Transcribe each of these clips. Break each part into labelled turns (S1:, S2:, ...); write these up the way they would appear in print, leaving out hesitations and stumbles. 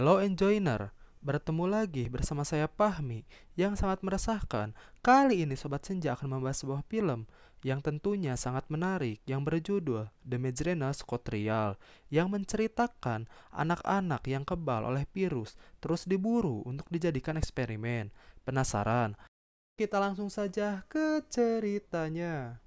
S1: Hello Enjoiner, bertemu lagi bersama saya Fahmi yang sangat meresahkan. Kali ini Sobat Senja akan membahas sebuah film yang tentunya sangat menarik yang berjudul The Migraine Scott Trial yang menceritakan anak-anak yang kebal oleh virus terus diburu untuk dijadikan eksperimen. Penasaran? Kita langsung saja ke ceritanya.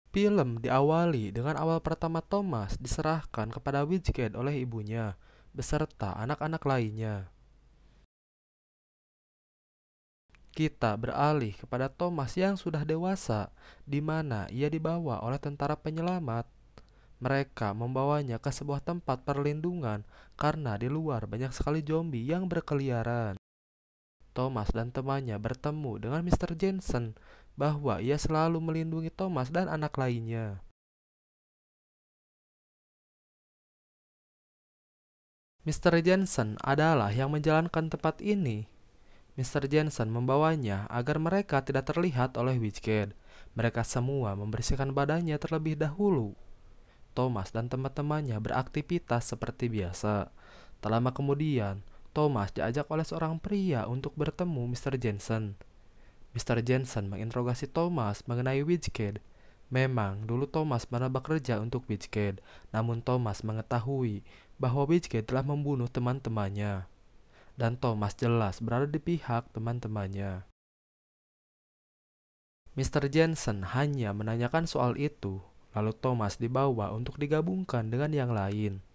S1: Film diawali dengan awal pertama Thomas diserahkan kepada Witchgate oleh ibunya, beserta anak-anak lainnya. Kita beralih kepada Thomas yang sudah dewasa, di mana ia dibawa oleh tentara penyelamat. Mereka membawanya ke sebuah tempat perlindungan karena di luar banyak sekali zombie yang berkeliaran. Thomas dan temannya bertemu dengan Mr. Jensen bahwa ia selalu melindungi Thomas dan anak lainnya. Mr. Jensen adalah yang menjalankan tempat ini. Mr. Jensen membawanya agar mereka tidak terlihat oleh Witchgate. Mereka semua membersihkan badannya terlebih dahulu. Thomas dan teman-temannya beraktivitas seperti biasa. Tak lama kemudian, Thomas diajak oleh seorang pria untuk bertemu Mr. Jensen. Mr. Jensen menginterogasi Thomas mengenai Witchgate. Memang dulu Thomas pernah bekerja untuk Witchgate, namun Thomas mengetahui bahwa Witchgate telah membunuh teman-temannya. Dan Thomas jelas berada di pihak teman-temannya. Mr. Jensen hanya menanyakan soal itu, lalu Thomas dibawa untuk digabungkan dengan yang lain.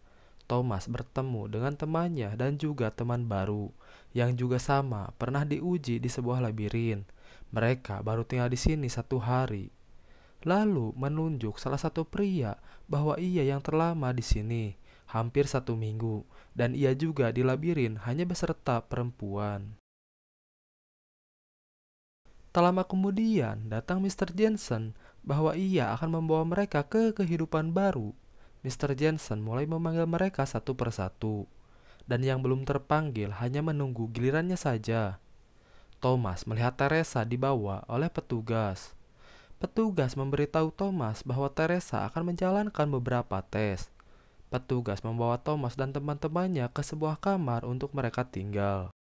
S1: Thomas bertemu dengan temannya dan juga teman baru, yang juga sama pernah diuji di sebuah labirin. Mereka baru tinggal di sini 1 hari. Lalu menunjuk salah satu pria bahwa ia yang terlama di sini, hampir 1 minggu, dan ia juga di labirin hanya beserta perempuan. Tak lama kemudian datang Mr. Jensen bahwa ia akan membawa mereka ke kehidupan baru. Mr. Jensen mulai memanggil mereka satu persatu, dan yang belum terpanggil hanya menunggu gilirannya saja. Thomas melihat Teresa dibawa oleh petugas. Petugas memberitahu Thomas bahwa Teresa akan menjalankan beberapa tes. Petugas membawa Thomas dan teman-temannya ke sebuah kamar untuk mereka tinggal.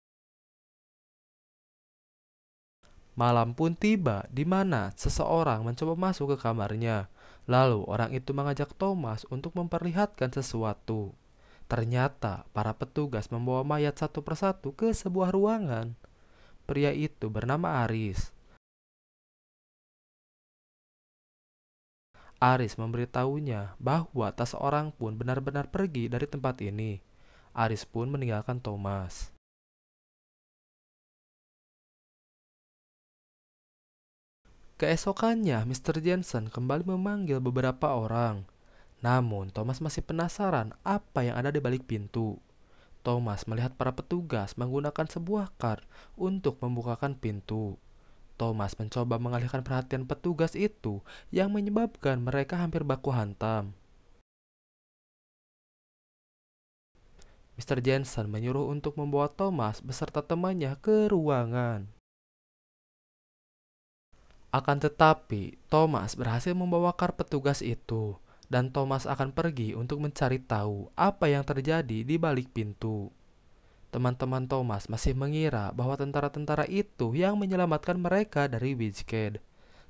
S1: Malam pun tiba di mana seseorang mencoba masuk ke kamarnya. Lalu orang itu mengajak Thomas untuk memperlihatkan sesuatu. Ternyata para petugas membawa mayat satu persatu ke sebuah ruangan. Pria itu bernama Aris. Aris memberitahunya bahwa tak seorang pun benar-benar pergi dari tempat ini. Aris pun meninggalkan Thomas. Keesokannya, Mr. Jensen kembali memanggil beberapa orang. Namun, Thomas masih penasaran apa yang ada di balik pintu. Thomas melihat para petugas menggunakan sebuah kar untuk membukakan pintu. Thomas mencoba mengalihkan perhatian petugas itu yang menyebabkan mereka hampir baku hantam. Mr. Jensen menyuruh untuk membawa Thomas beserta temannya ke ruangan. Akan tetapi, Thomas berhasil membawa kar petugas itu, dan Thomas akan pergi untuk mencari tahu apa yang terjadi di balik pintu. Teman-teman Thomas masih mengira bahwa tentara-tentara itu yang menyelamatkan mereka dari Witchgate.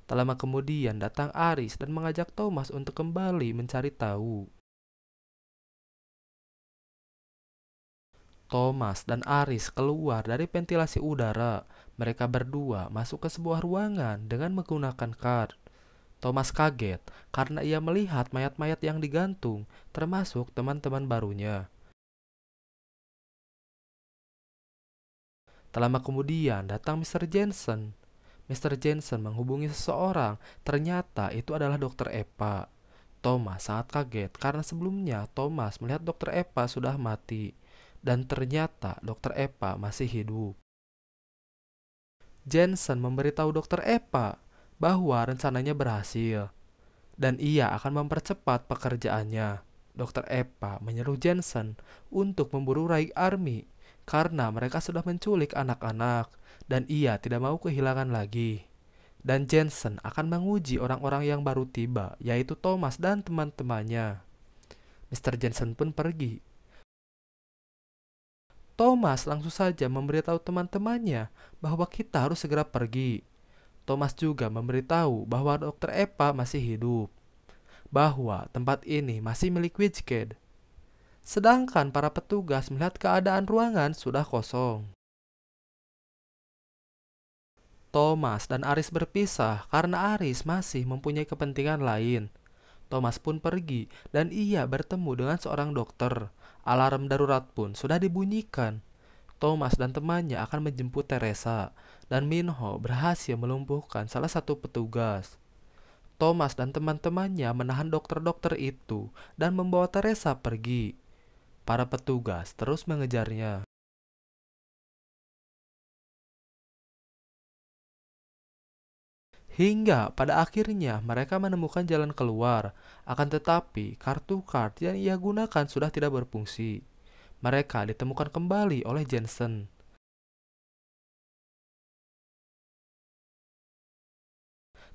S1: Tak lama kemudian datang Aris dan mengajak Thomas untuk kembali mencari tahu. Thomas dan Aris keluar dari ventilasi udara. Mereka berdua masuk ke sebuah ruangan dengan menggunakan kar. Thomas kaget karena ia melihat mayat-mayat yang digantung, termasuk teman-teman barunya. Tak lama kemudian datang Mr. Jensen. Mr. Jensen menghubungi seseorang, ternyata itu adalah Dr. Eva. Thomas sangat kaget karena sebelumnya Thomas melihat Dr. Eva sudah mati. Dan ternyata Dr. Eva masih hidup. Jensen memberitahu Dr. Eva bahwa rencananya berhasil dan ia akan mempercepat pekerjaannya. Dokter Eva menyeru Jensen untuk memburu Ray Army karena mereka sudah menculik anak-anak dan ia tidak mau kehilangan lagi. Dan Jensen akan menguji orang-orang yang baru tiba, yaitu Thomas dan teman-temannya. Mr. Jensen pun pergi. Thomas langsung saja memberitahu teman-temannya bahwa kita harus segera pergi. Thomas juga memberitahu bahwa Dokter Eva masih hidup, bahwa tempat ini masih milik Witchkid. Sedangkan para petugas melihat keadaan ruangan sudah kosong. Thomas dan Aris berpisah karena Aris masih mempunyai kepentingan lain. Thomas pun pergi dan ia bertemu dengan seorang dokter. Alarm darurat pun sudah dibunyikan. Thomas dan temannya akan menjemput Teresa dan Minho berhasil melumpuhkan salah satu petugas. Thomas dan teman-temannya menahan dokter-dokter itu dan membawa Teresa pergi. Para petugas terus mengejarnya. Hingga pada akhirnya mereka menemukan jalan keluar. Akan tetapi kartu card yang ia gunakan sudah tidak berfungsi. Mereka ditemukan kembali oleh Jensen.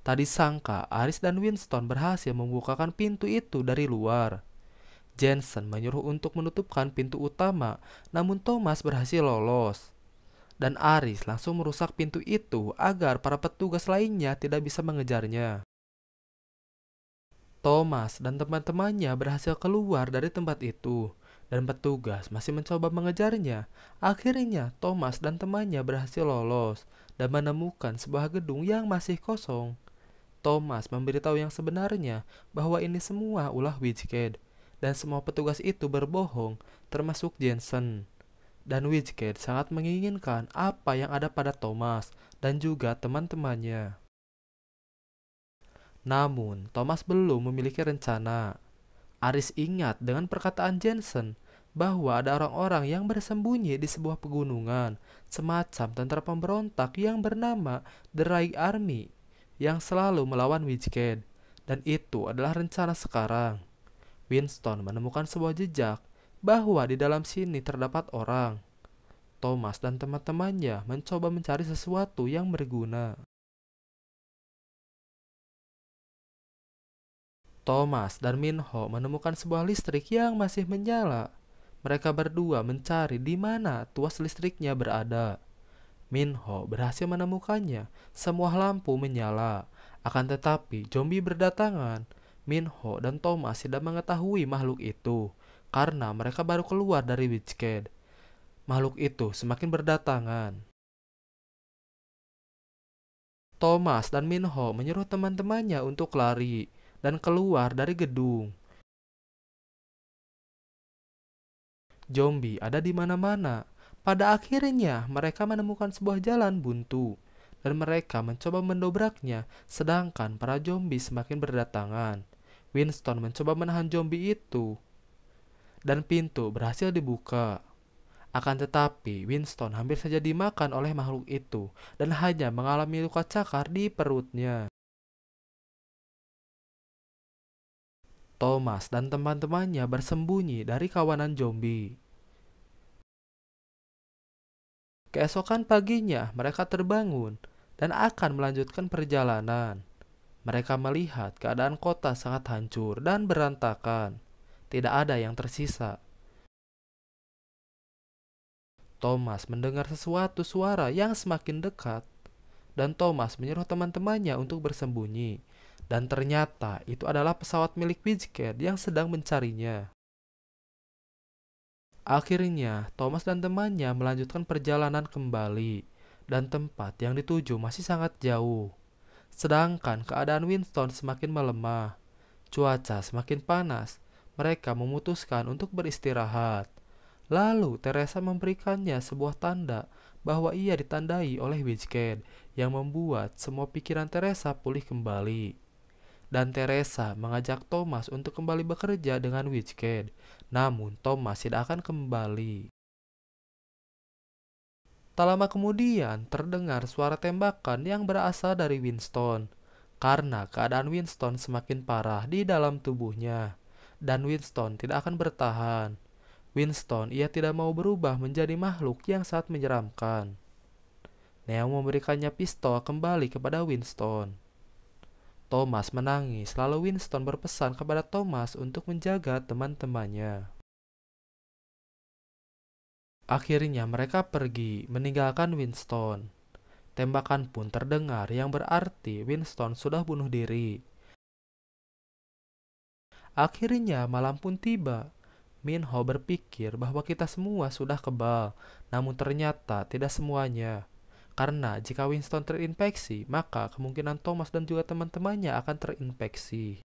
S1: Tadi sangka Aris dan Winston berhasil membukakan pintu itu dari luar. Jensen menyuruh untuk menutupkan pintu utama, namun Thomas berhasil lolos. Dan Aris langsung merusak pintu itu agar para petugas lainnya tidak bisa mengejarnya. Thomas dan teman-temannya berhasil keluar dari tempat itu, dan petugas masih mencoba mengejarnya. Akhirnya Thomas dan temannya berhasil lolos dan menemukan sebuah gedung yang masih kosong. Thomas memberitahu yang sebenarnya bahwa ini semua ulah Witchkid, dan semua petugas itu berbohong, termasuk Jensen. Dan Witchkid sangat menginginkan apa yang ada pada Thomas dan juga teman-temannya. Namun, Thomas belum memiliki rencana. Aris ingat dengan perkataan Jensen bahwa ada orang-orang yang bersembunyi di sebuah pegunungan, semacam tentara pemberontak yang bernama The Rai Army, yang selalu melawan Witchkid. Dan itu adalah rencana sekarang. Winston menemukan sebuah jejak bahwa di dalam sini terdapat orang. Thomas dan teman-temannya mencoba mencari sesuatu yang berguna. Thomas dan Minho menemukan sebuah listrik yang masih menyala. Mereka berdua mencari di mana tuas listriknya berada. Minho berhasil menemukannya. Semua lampu menyala. Akan tetapi zombie berdatangan. Minho dan Thomas tidak mengetahui makhluk itu karena mereka baru keluar dari Witchkid. Makhluk itu semakin berdatangan. Thomas dan Minho menyuruh teman-temannya untuk lari dan keluar dari gedung. Zombie ada di mana-mana. Pada akhirnya mereka menemukan sebuah jalan buntu dan mereka mencoba mendobraknya sedangkan para zombie semakin berdatangan. Winston mencoba menahan zombie itu dan pintu berhasil dibuka. Akan tetapi Winston hampir saja dimakan oleh makhluk itu dan hanya mengalami luka cakar di perutnya. Thomas dan teman-temannya bersembunyi dari kawanan zombie. Keesokan paginya mereka terbangun dan akan melanjutkan perjalanan. Mereka melihat keadaan kota sangat hancur dan berantakan. Tidak ada yang tersisa. Thomas mendengar sesuatu suara yang semakin dekat dan Thomas menyuruh teman-temannya untuk bersembunyi. Dan ternyata itu adalah pesawat milik Witchkid yang sedang mencarinya. Akhirnya, Thomas dan temannya melanjutkan perjalanan kembali, dan tempat yang dituju masih sangat jauh. Sedangkan keadaan Winston semakin melemah, cuaca semakin panas, mereka memutuskan untuk beristirahat. Lalu Teresa memberikannya sebuah tanda bahwa ia ditandai oleh Witchkid yang membuat semua pikiran Teresa pulih kembali. Dan Teresa mengajak Thomas untuk kembali bekerja dengan Witchkid. Namun Thomas tidak akan kembali. Tak lama kemudian terdengar suara tembakan yang berasal dari Winston. Karena keadaan Winston semakin parah di dalam tubuhnya. Dan Winston tidak akan bertahan. Winston, ia tidak mau berubah menjadi makhluk yang sangat menyeramkan. Neo memberikannya pistol kembali kepada Winston. Thomas menangis, lalu Winston berpesan kepada Thomas untuk menjaga teman-temannya. Akhirnya mereka pergi, meninggalkan Winston. Tembakan pun terdengar yang berarti Winston sudah bunuh diri. Akhirnya malam pun tiba. Minho berpikir bahwa kita semua sudah kebal, namun ternyata tidak semuanya. Karena jika Winston terinfeksi, maka kemungkinan Thomas dan juga teman-temannya akan terinfeksi.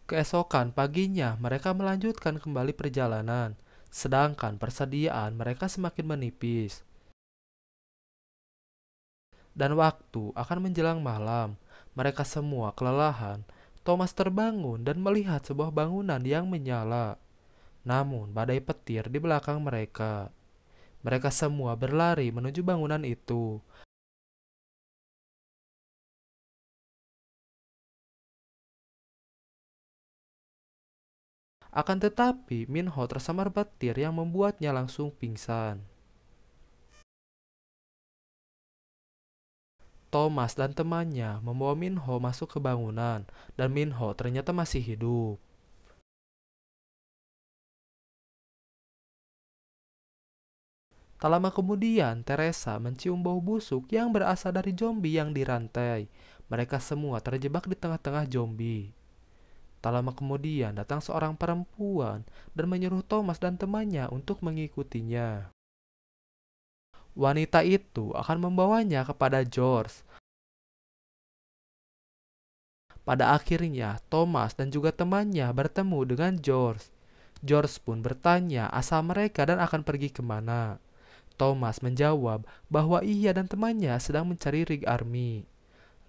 S1: Keesokan paginya, mereka melanjutkan kembali perjalanan, sedangkan persediaan mereka semakin menipis. Dan waktu akan menjelang malam, mereka semua kelelahan. Thomas terbangun dan melihat sebuah bangunan yang menyala. Namun, badai petir di belakang mereka. Mereka semua berlari menuju bangunan itu. Akan tetapi, Minho tersambar petir yang membuatnya langsung pingsan. Thomas dan temannya membawa Minho masuk ke bangunan, dan Minho ternyata masih hidup. Tak lama kemudian, Teresa mencium bau busuk yang berasal dari zombie yang dirantai. Mereka semua terjebak di tengah-tengah zombie. Tak lama kemudian datang seorang perempuan dan menyuruh Thomas dan temannya untuk mengikutinya. Wanita itu akan membawanya kepada George. Pada akhirnya, Thomas dan juga temannya bertemu dengan George. George pun bertanya asal mereka dan akan pergi kemana. Thomas menjawab bahwa ia dan temannya sedang mencari Rig Army.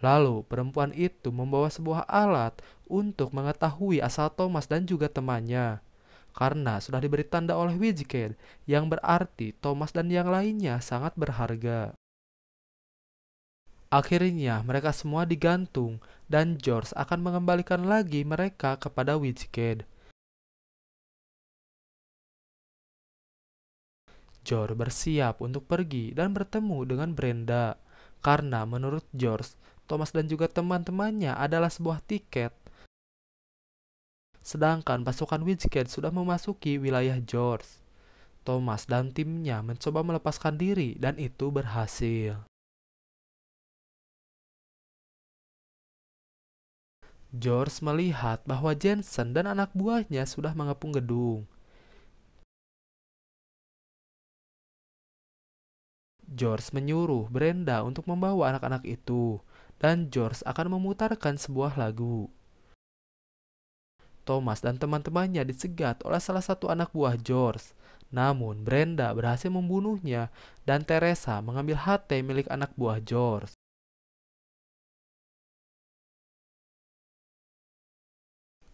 S1: Lalu perempuan itu membawa sebuah alat untuk mengetahui asal Thomas dan juga temannya. Karena sudah diberi tanda oleh Wizkid, yang berarti Thomas dan yang lainnya sangat berharga. Akhirnya mereka semua digantung dan George akan mengembalikan lagi mereka kepada Wizkid. George bersiap untuk pergi dan bertemu dengan Brenda. Karena menurut George, Thomas dan juga teman-temannya adalah sebuah tiket. Sedangkan pasukan Wizkid sudah memasuki wilayah George. Thomas dan timnya mencoba melepaskan diri dan itu berhasil. George melihat bahwa Jensen dan anak buahnya sudah mengepung gedung. George menyuruh Brenda untuk membawa anak-anak itu, dan George akan memutarkan sebuah lagu. Thomas dan teman-temannya dicegat oleh salah satu anak buah George. Namun Brenda berhasil membunuhnya dan Teresa mengambil HT milik anak buah George.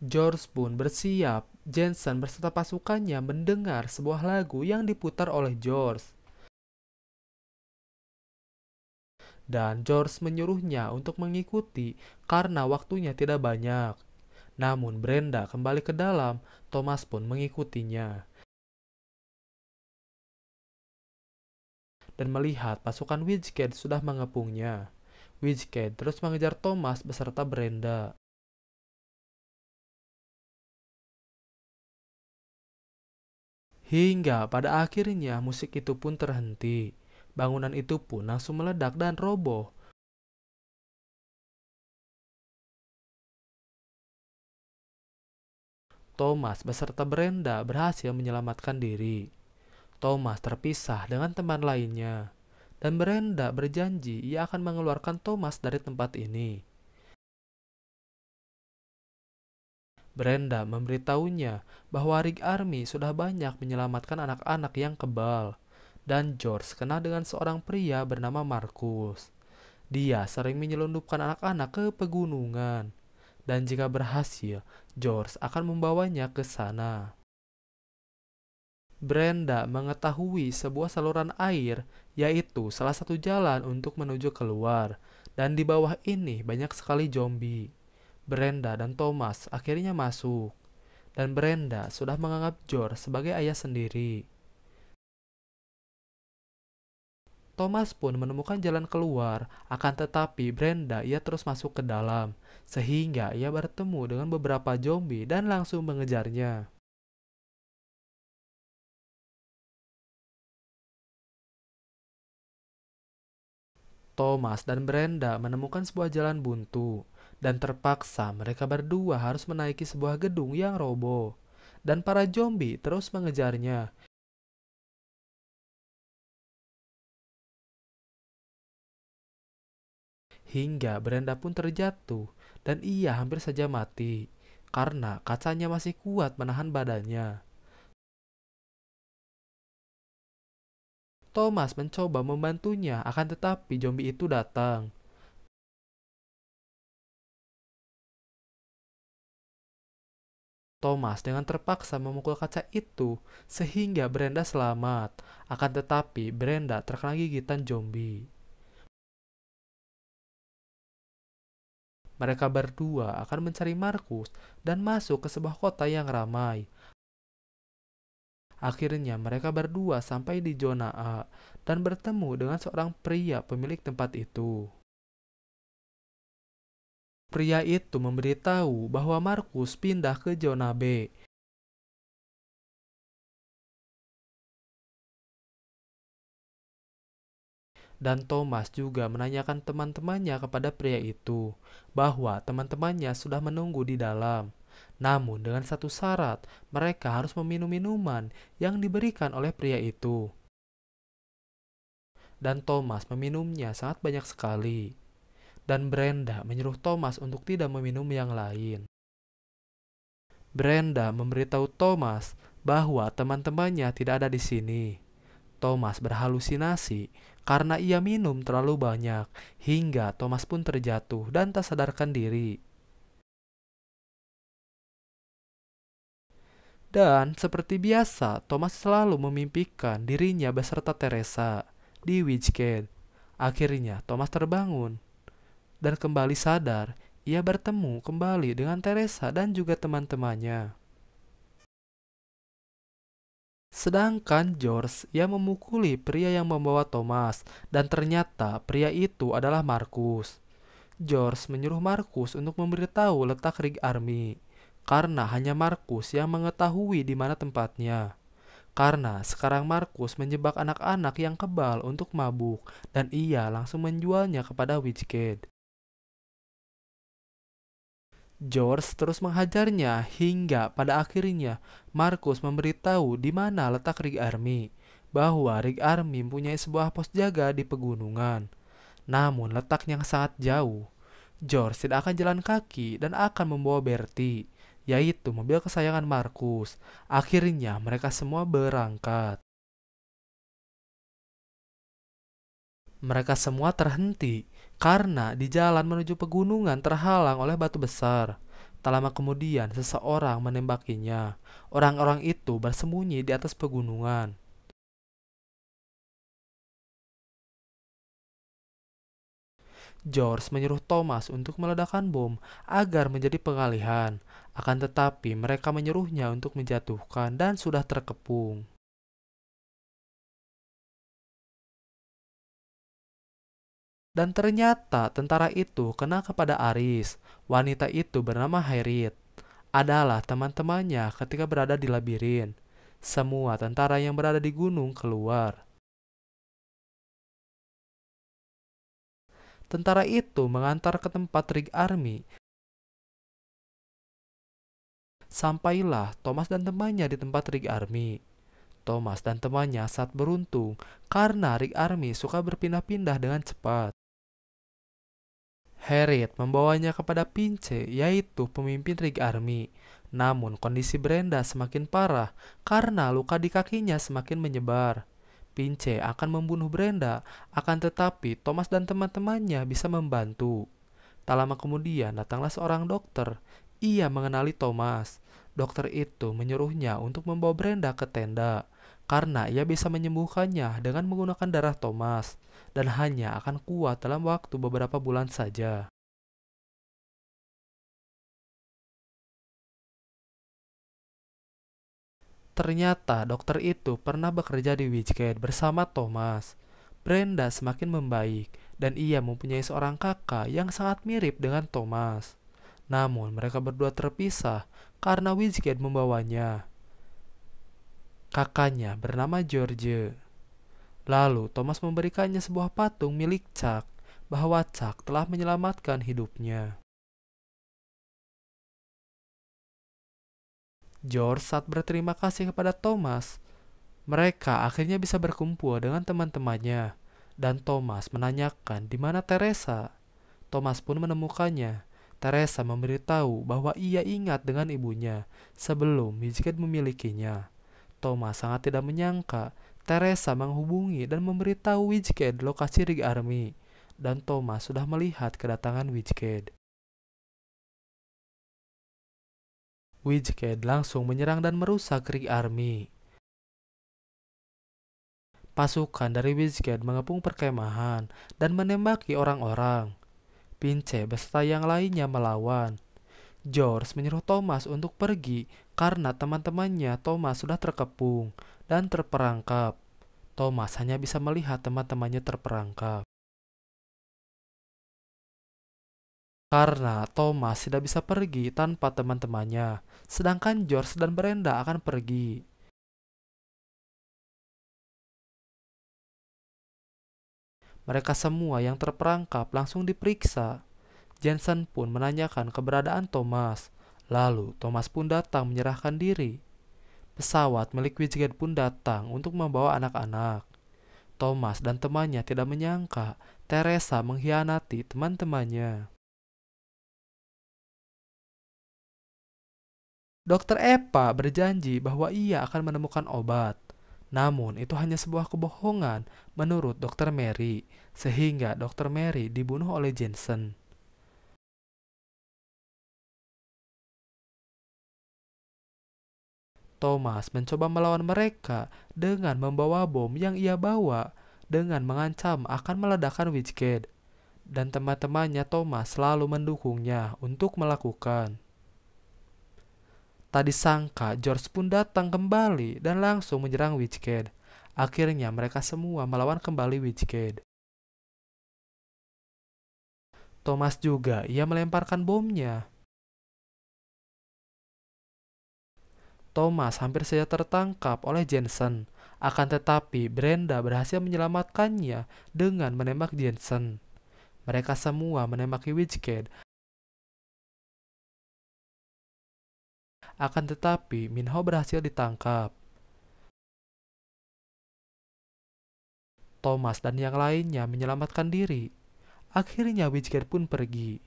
S1: George pun bersiap. Jensen beserta pasukannya mendengar sebuah lagu yang diputar oleh George. Dan George menyuruhnya untuk mengikuti karena waktunya tidak banyak. Namun Brenda kembali ke dalam, Thomas pun mengikutinya. Dan melihat pasukan Wizkid sudah mengepungnya. Wizkid terus mengejar Thomas beserta Brenda. Hingga pada akhirnya musik itu pun terhenti. Bangunan itu pun langsung meledak dan roboh. Thomas beserta Brenda berhasil menyelamatkan diri. Thomas terpisah dengan teman lainnya. Dan Brenda berjanji ia akan mengeluarkan Thomas dari tempat ini. Brenda memberitahunya bahwa Rig Army sudah banyak menyelamatkan anak-anak yang kebal. Dan George kenal dengan seorang pria bernama Marcus. Dia sering menyelundupkan anak-anak ke pegunungan. Dan jika berhasil, George akan membawanya ke sana. Brenda mengetahui sebuah saluran air, yaitu salah satu jalan untuk menuju keluar. Dan di bawah ini banyak sekali zombie. Brenda dan Thomas akhirnya masuk, dan Brenda sudah menganggap George sebagai ayah sendiri. Thomas pun menemukan jalan keluar, akan tetapi Brenda ia terus masuk ke dalam, sehingga ia bertemu dengan beberapa zombie dan langsung mengejarnya. Thomas dan Brenda menemukan sebuah jalan buntu, dan terpaksa mereka berdua harus menaiki sebuah gedung yang roboh. Dan para zombie terus mengejarnya, hingga Brenda pun terjatuh, dan ia hampir saja mati, karena kacanya masih kuat menahan badannya. Thomas mencoba membantunya, akan tetapi zombie itu datang. Thomas dengan terpaksa memukul kaca itu, sehingga Brenda selamat. Akan tetapi Brenda terkena gigitan zombie. Mereka berdua akan mencari Markus dan masuk ke sebuah kota yang ramai. Akhirnya mereka berdua sampai di zona A dan bertemu dengan seorang pria pemilik tempat itu. Pria itu memberitahu bahwa Markus pindah ke zona B. Dan Thomas juga menanyakan teman-temannya kepada pria itu bahwa teman-temannya sudah menunggu di dalam. Namun dengan satu syarat, mereka harus meminum minuman yang diberikan oleh pria itu. Dan Thomas meminumnya sangat banyak sekali. Dan Brenda menyuruh Thomas untuk tidak meminum yang lain. Brenda memberitahu Thomas bahwa teman-temannya tidak ada di sini. Thomas berhalusinasi karena ia minum terlalu banyak, hingga Thomas pun terjatuh dan tak sadarkan diri. Dan seperti biasa, Thomas selalu memimpikan dirinya beserta Teresa di Witchcade. Akhirnya Thomas terbangun dan kembali sadar. Ia bertemu kembali dengan Teresa dan juga teman-temannya. Sedangkan George, ia memukuli pria yang membawa Thomas, dan ternyata pria itu adalah Markus. George menyuruh Markus untuk memberitahu letak Rig Army, karena hanya Markus yang mengetahui di mana tempatnya. Karena sekarang Markus menjebak anak-anak yang kebal untuk mabuk, dan ia langsung menjualnya kepada Witchcade. George terus menghajarnya hingga pada akhirnya Markus memberitahu di mana letak Rig Army, bahwa Rig Army mempunyai sebuah pos jaga di pegunungan. Namun letaknya sangat jauh. George tidak akan jalan kaki dan akan membawa Bertie, yaitu mobil kesayangan Markus. Akhirnya mereka semua berangkat. Mereka semua terhenti karena di jalan menuju pegunungan terhalang oleh batu besar. Tak lama kemudian seseorang menembakinya. Orang-orang itu bersembunyi di atas pegunungan. George menyuruh Thomas untuk meledakkan bom agar menjadi pengalihan. Akan tetapi mereka menyuruhnya untuk menjatuhkan dan sudah terkepung. Dan ternyata tentara itu kena kepada Aris. Wanita itu bernama Harriet. Adalah teman-temannya ketika berada di labirin. Semua tentara yang berada di gunung keluar. Tentara itu mengantar ke tempat Rig Army. Sampailah Thomas dan temannya di tempat Rig Army. Thomas dan temannya sangat beruntung karena Rig Army suka berpindah-pindah dengan cepat. Harriet membawanya kepada Pince, yaitu pemimpin Rig Army. Namun kondisi Brenda semakin parah karena luka di kakinya semakin menyebar. Pince akan membunuh Brenda, akan tetapi Thomas dan teman-temannya bisa membantu. Tak lama kemudian datanglah seorang dokter. Ia mengenali Thomas. Dokter itu menyuruhnya untuk membawa Brenda ke tenda, karena ia bisa menyembuhkannya dengan menggunakan darah Thomas, dan hanya akan kuat dalam waktu beberapa bulan saja. Ternyata dokter itu pernah bekerja di Witchgate bersama Thomas. Brenda semakin membaik dan ia mempunyai seorang kakak yang sangat mirip dengan Thomas. Namun mereka berdua terpisah karena Witchgate membawanya. Kakaknya bernama George. Lalu Thomas memberikannya sebuah patung milik Chuck bahwa Chuck telah menyelamatkan hidupnya. George saat berterima kasih kepada Thomas. Mereka akhirnya bisa berkumpul dengan teman-temannya, dan Thomas menanyakan di mana Teresa. Thomas pun menemukannya. Teresa memberitahu bahwa ia ingat dengan ibunya sebelum Witchgate memilikinya. Thomas sangat tidak menyangka Teresa menghubungi dan memberitahu Witchgate lokasi Rig Army, dan Thomas sudah melihat kedatangan Witchgate. Witchgate langsung menyerang dan merusak Rig Army. Pasukan dari Witchgate mengepung perkemahan dan menembaki orang-orang. Pince beserta yang lainnya melawan. George menyuruh Thomas untuk pergi karena teman-temannya Thomas sudah terkepung dan terperangkap. Thomas hanya bisa melihat teman-temannya terperangkap. Karena Thomas tidak bisa pergi tanpa teman-temannya, sedangkan George dan Brenda akan pergi. Mereka semua yang terperangkap langsung diperiksa. Jensen pun menanyakan keberadaan Thomas. Lalu Thomas pun datang menyerahkan diri. Pesawat milik Witchgate pun datang untuk membawa anak-anak. Thomas dan temannya tidak menyangka Teresa mengkhianati teman-temannya. Dokter Eva berjanji bahwa ia akan menemukan obat. Namun itu hanya sebuah kebohongan menurut Dokter Mary, sehingga Dokter Mary dibunuh oleh Jensen. Thomas mencoba melawan mereka dengan membawa bom yang ia bawa, dengan mengancam akan meledakkan Witchgate. Dan teman-temannya Thomas selalu mendukungnya untuk melakukan. Tak disangka George pun datang kembali dan langsung menyerang Witchgate. Akhirnya mereka semua melawan kembali Witchgate. Thomas juga ia melemparkan bomnya. Thomas hampir saja tertangkap oleh Jensen. Akan tetapi Brenda berhasil menyelamatkannya dengan menembak Jensen. Mereka semua menembaki Witchgate. Akan tetapi Minho berhasil ditangkap. Thomas dan yang lainnya menyelamatkan diri. Akhirnya Witchgate pun pergi.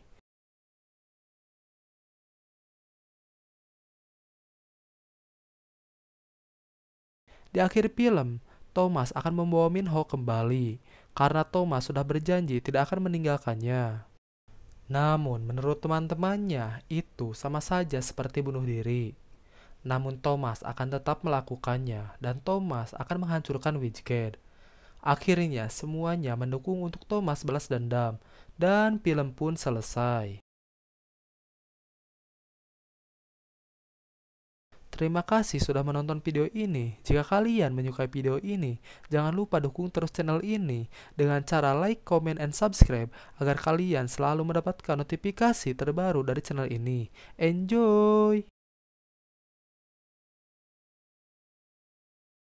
S1: Di akhir film, Thomas akan membawa Minho kembali karena Thomas sudah berjanji tidak akan meninggalkannya. Namun menurut teman-temannya itu sama saja seperti bunuh diri. Namun Thomas akan tetap melakukannya dan Thomas akan menghancurkan Witchgate. Akhirnya semuanya mendukung untuk Thomas balas dendam dan film pun selesai. Terima kasih sudah menonton video ini. Jika kalian menyukai video ini, jangan lupa dukung terus channel ini dengan cara like, comment, and subscribe agar kalian selalu mendapatkan notifikasi terbaru dari channel ini. Enjoy!